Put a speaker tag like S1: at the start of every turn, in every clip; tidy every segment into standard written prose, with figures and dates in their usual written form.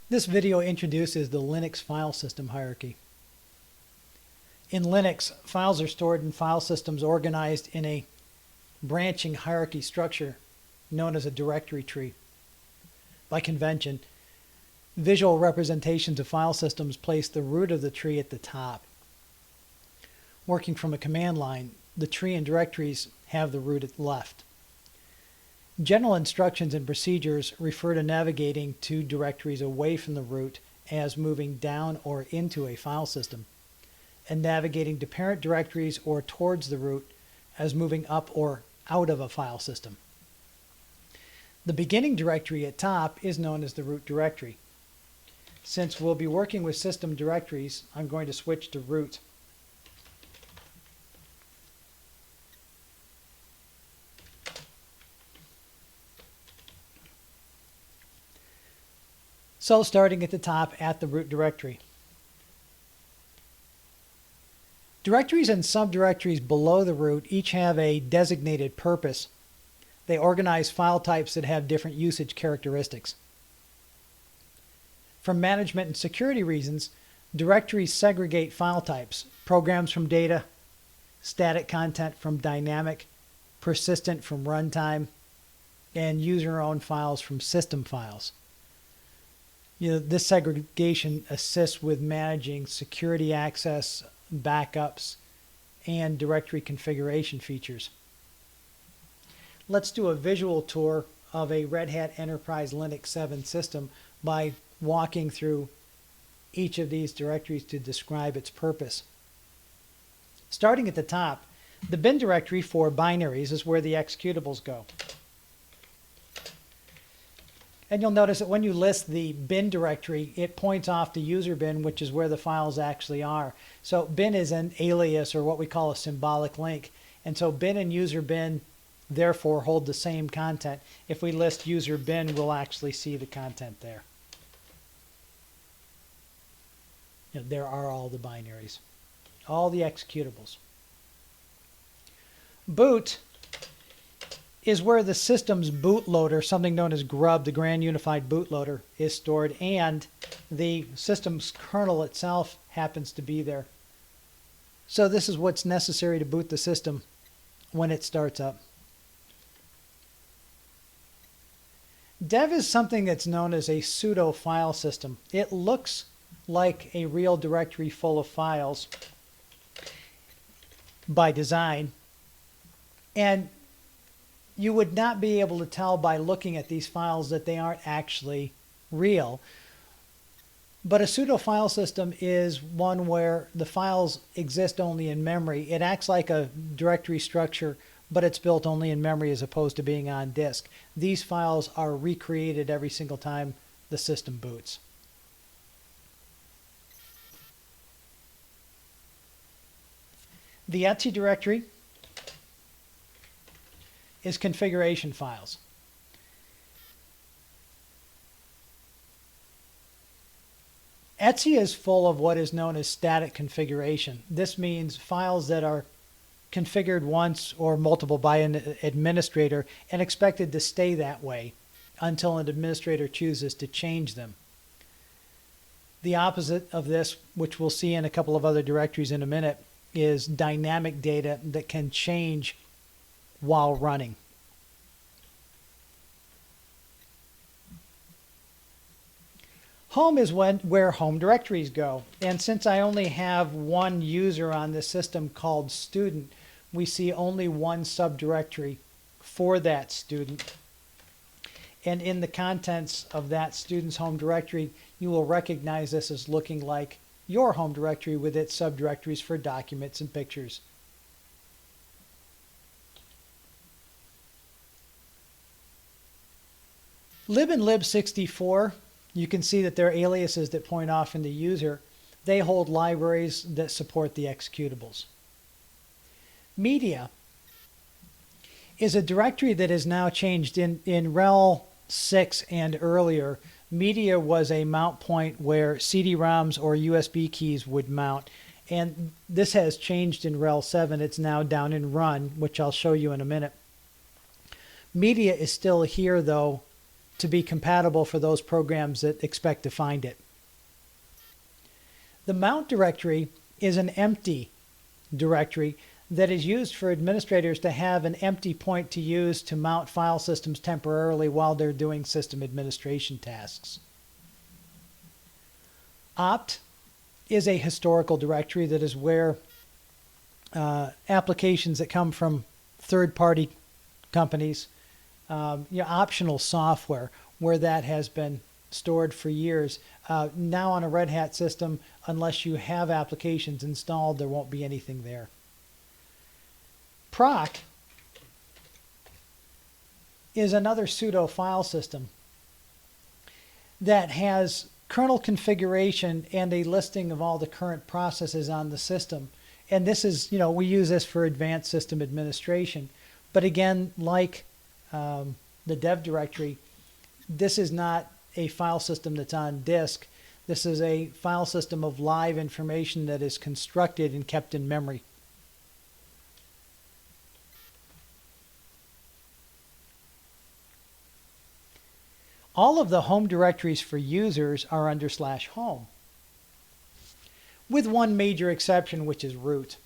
S1: This video introduces the Linux file system hierarchy. In Linux, files are stored in file systems organized in a branching hierarchy structure known as a directory tree. By convention, visual representations of file systems place the root of the tree at the top. Working from a command line, the tree and directories have the root at the left. General instructions and procedures refer to navigating to directories away from the root as moving down or into a file system, and navigating to parent directories or towards the root as moving up or out of a file system. The beginning directory at top is known as the root directory. Since we'll be working with system directories, I'm going to switch to root. So starting at the top at the root directory. Directories and subdirectories below the root each have a designated purpose. They organize file types that have different usage characteristics. For management and security reasons, directories segregate file types, programs from data, static content from dynamic, persistent from runtime, and user-owned files from system files. This segregation assists with managing security access, backups, and directory configuration features. Let's do a visual tour of a Red Hat Enterprise Linux 7 system by walking through each of these directories to describe its purpose. Starting at the top, the bin directory for binaries is where the executables go. And you'll notice that when you list the bin directory, it points off to user bin, which is where the files actually are. So bin is an alias, or what we call a symbolic link. And so bin and user bin therefore hold the same content. If we list user bin, we'll actually see the content there. There are all the binaries, all the executables. Boot is where the system's bootloader, something known as GRUB, the Grand Unified Bootloader, is stored, and the system's kernel itself happens to be there. So this is what's necessary to boot the system when it starts up. Dev is something that's known as a pseudo file system. It looks like a real directory full of files by design, and you would not be able to tell by looking at these files that they aren't actually real. But a pseudo file system is one where the files exist only in memory. It acts like a directory structure, but it's built only in memory as opposed to being on disk. These files are recreated every single time the system boots. The etc directory is configuration files. etc is full of what is known as static configuration. This means files that are configured once or multiple by an administrator and expected to stay that way until an administrator chooses to change them. The opposite of this, which we'll see in a couple of other directories in a minute, is dynamic data that can change while running. Home is where home directories go. And since I only have one user on this system called student, we see only one subdirectory for that student. And in the contents of that student's home directory, you will recognize this as looking like your home directory with its subdirectories for documents and pictures. Lib and lib64, you can see that they're aliases that point off into user. They hold libraries that support the executables. Media is a directory that is now changed. In RHEL 6 and earlier, media was a mount point where CD-ROMs or USB keys would mount. And this has changed in RHEL 7. It's now down in run, which I'll show you in a minute. Media is still here, though, to be compatible for those programs that expect to find it. The mount directory is an empty directory that is used for administrators to have an empty point to use to mount file systems temporarily while they're doing system administration tasks. Opt is a historical directory that is where applications that come from third-party companies, optional software, where that has been stored for years. Now on a Red Hat system, unless you have applications installed, there won't be anything there. Proc is another pseudo file system that has kernel configuration and a listing of all the current processes on the system. And this is, we use this for advanced system administration. But again, like the dev directory, this is not a file system that's on disk. This is a file system of live information that is constructed and kept in memory. All of the home directories for users are under /home, with one major exception, which is root.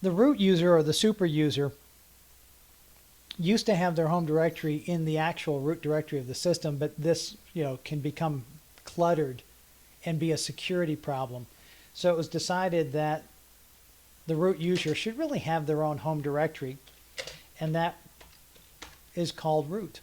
S1: The root user or the super user used to have their home directory in the actual root directory of the system, but this, can become cluttered and be a security problem. So it was decided that the root user should really have their own home directory, and that is called root.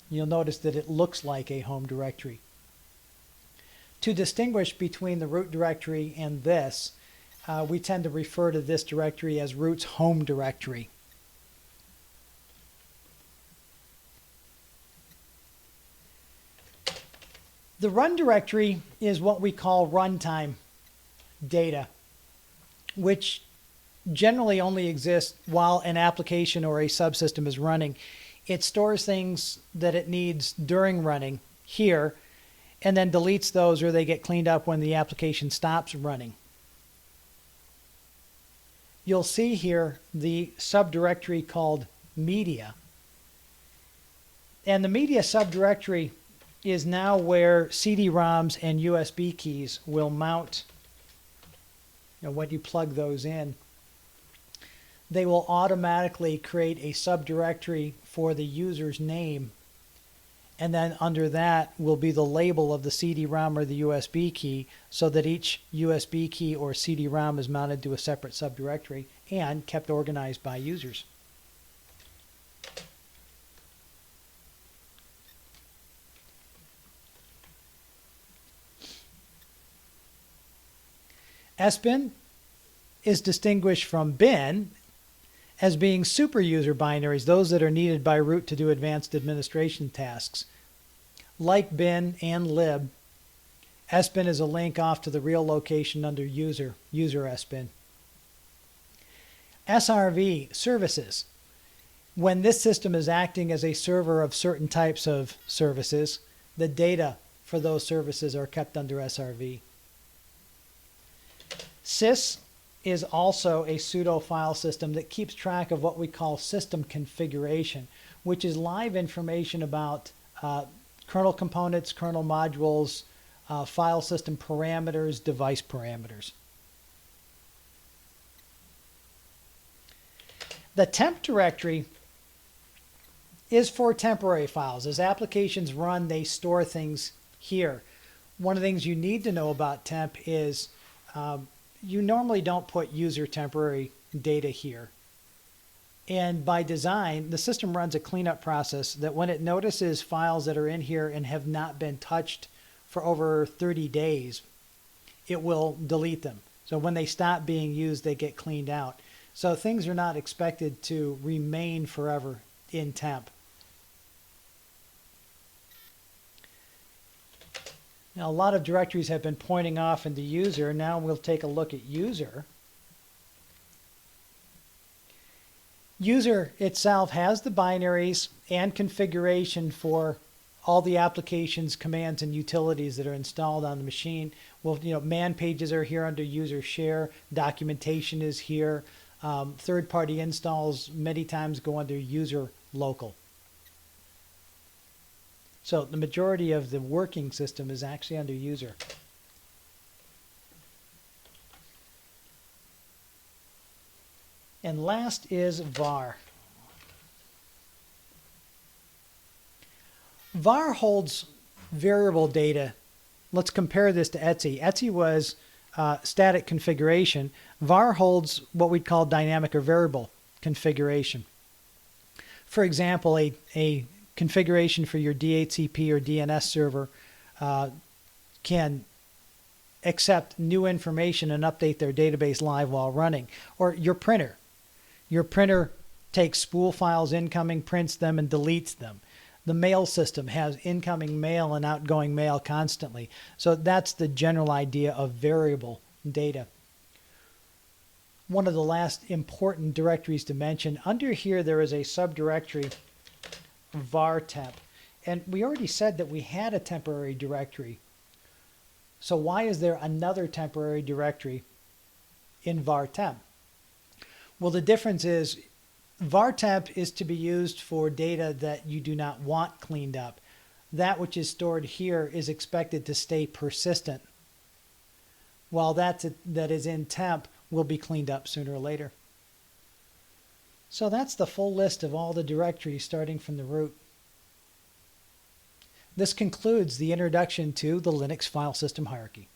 S1: You'll notice that it looks like a home directory. To distinguish between the root directory and this, we tend to refer to this directory as root's home directory. The run directory is what we call runtime data, which generally only exists while an application or a subsystem is running. It stores things that it needs during running here, and then deletes those, or they get cleaned up when the application stops running. You'll see here the subdirectory called media. And the media subdirectory is now where CD-ROMs and USB keys will mount. When you plug those in, they will automatically create a subdirectory for the user's name, and then under that will be the label of the CD-ROM or the USB key, so that each USB key or CD-ROM is mounted to a separate subdirectory and kept organized by users. SBIN is distinguished from bin as being super user binaries, those that are needed by root to do advanced administration tasks. Like bin and lib, SBIN is a link off to the real location under user SBIN. SRV, services. When this system is acting as a server of certain types of services, the data for those services are kept under SRV. Sys is also a pseudo file system that keeps track of what we call system configuration, which is live information about kernel components, kernel modules, file system parameters, device parameters. The temp directory is for temporary files. As applications run, they store things here. One of the things you need to know about temp is you normally don't put user temporary data here. And by design, the system runs a cleanup process that when it notices files that are in here and have not been touched for over 30 days, it will delete them. So when they stop being used, they get cleaned out. So things are not expected to remain forever in temp. Now, a lot of directories have been pointing off into user. Now we'll take a look at user. User itself has the binaries and configuration for all the applications, commands, and utilities that are installed on the machine. Well, man pages are here under user share. Documentation is here. Third-party installs many times go under user local. So the majority of the working system is actually under user. And last is var. var holds variable data. Let's compare this to etc. etc was static configuration. var holds what we'd call dynamic or variable configuration. For example, a configuration for your DHCP or DNS server can accept new information and update their database live while running. Or your printer. Your printer takes spool files incoming, prints them, and deletes them. The mail system has incoming mail and outgoing mail constantly. So that's the general idea of variable data. One of the last important directories to mention, under here there is a subdirectory var temp. And we already said that we had a temporary directory. So why is there another temporary directory in var temp? Well, the difference is var temp is to be used for data that you do not want cleaned up. That which is stored here is expected to stay persistent, while that is in temp will be cleaned up sooner or later. So that's the full list of all the directories starting from the root. This concludes the introduction to the Linux file system hierarchy.